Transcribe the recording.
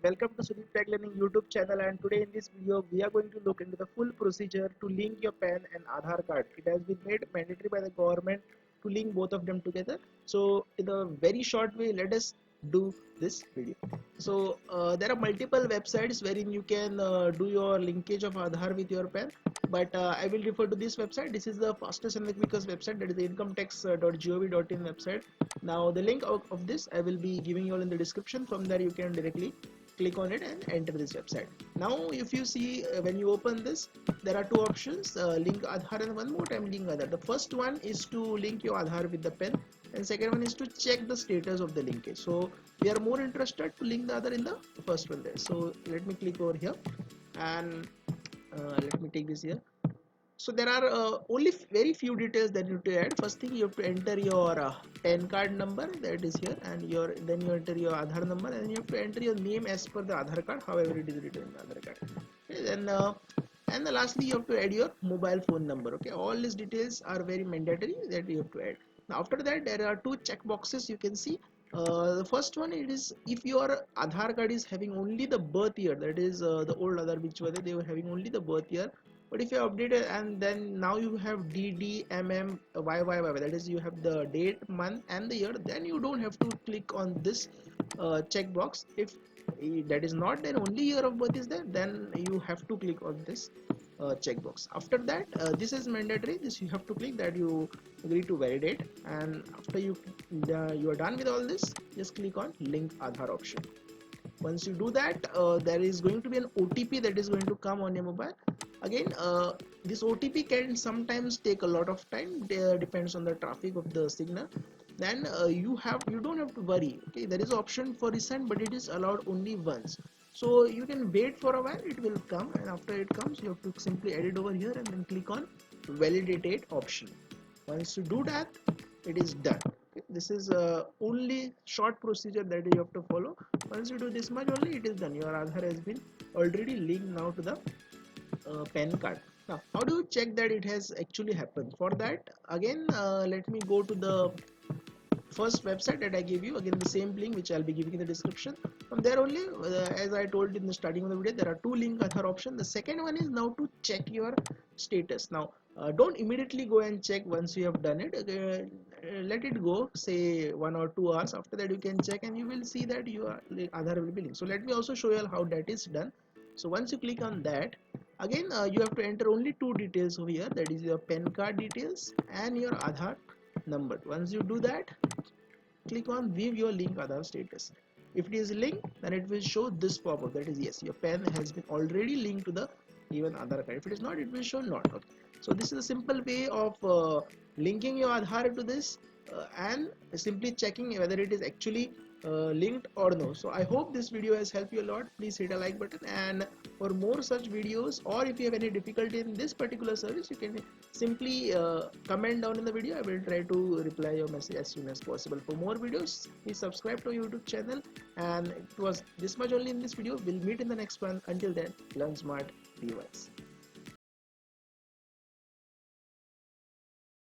welcome to Sudip Tech Learning YouTube channel, and today in this video we are going to look into the full procedure to link your PAN and Aadhaar card. It has been made mandatory by the government to link both of them together. So in a very short way, let us do this video. So there are multiple websites wherein you can do your linkage of Aadhaar with your PAN, but I will refer to this website. This is the fastest and the quickest website, that is the incometax.gov.in website. Now the link of this I will be giving you all in the description. From there you can directly click on it and enter this website. Now if you see, when you open this, there are two options, link Aadhaar and one more time link Aadhaar. The first one is to link your Aadhaar with the pen, and second one is to check the status of the linkage. So we are more interested to link the Aadhaar in the first one there. So let me click over here, and let me take this here. So there are only very few details that you have to add. First thing, you have to enter your PAN card number, that is here, and then you enter your Aadhaar number, and you have to enter your name as per the Aadhaar card, however it is written in the Aadhaar card. Okay, then and the lastly you have to add your mobile phone number. Okay, all these details are very mandatory that you have to add. Now after that, there are two check boxes you can see. The first one, it is if your Aadhaar card is having only the birth year, that is the old Aadhaar which were there, they were having only the birth year. But if you update it and then now you have DD, MM, YYY, that is you have the date, month and the year, then you don't have to click on this checkbox. If that is not there, only year of birth is there, then you have to click on this checkbox. After that, this is mandatory. This you have to click that you agree to validate, and after you are done with all this, just click on link Aadhaar option. Once you do that, there is going to be an OTP that is going to come on your mobile. Again, this OTP can sometimes take a lot of time, depends on the traffic of the signal. Then you don't have to worry. Okay, there is option for resend, but it is allowed only once. So you can wait for a while, it will come, and after it comes you have to simply add it over here and then click on validate option. Once you do that, it is done. Okay, this is only short procedure that you have to follow. Once you do this much only, it is done. Your Aadhaar has been already linked now to the PAN card. Now how do you check that it has actually happened? For that, again, let me go to the first website that I gave you, again the same link which I'll be giving in the description. From there only, as I told in the starting of the video, there are two link Aadhaar option. The second one is now to check your status. Now don't immediately go and check once you have done it. Let it go, say 1 or 2 hours. After that you can check and you will see that your Aadhaar will be linked. So let me also show you how that is done. So once you click on that, again you have to enter only two details over here, that is your PAN card details and your Aadhaar number. Once you do that, click on view your link Aadhaar status. If it is linked, then it will show this pop-up, that is yes, your PAN has been already linked to the given Aadhaar card. If it is not, it will show not. Okay. So this is a simple way of linking your Aadhaar to this and simply checking whether it is actually linked or no. So I hope this video has helped you a lot. Please hit a like button, and for more such videos, or if you have any difficulty in this particular service, you can simply comment down in the video. I will try to reply your message as soon as possible. For more videos, please subscribe to our YouTube channel, and it was this much only in this video. We'll meet in the next one. Until then, learn smart, be wise.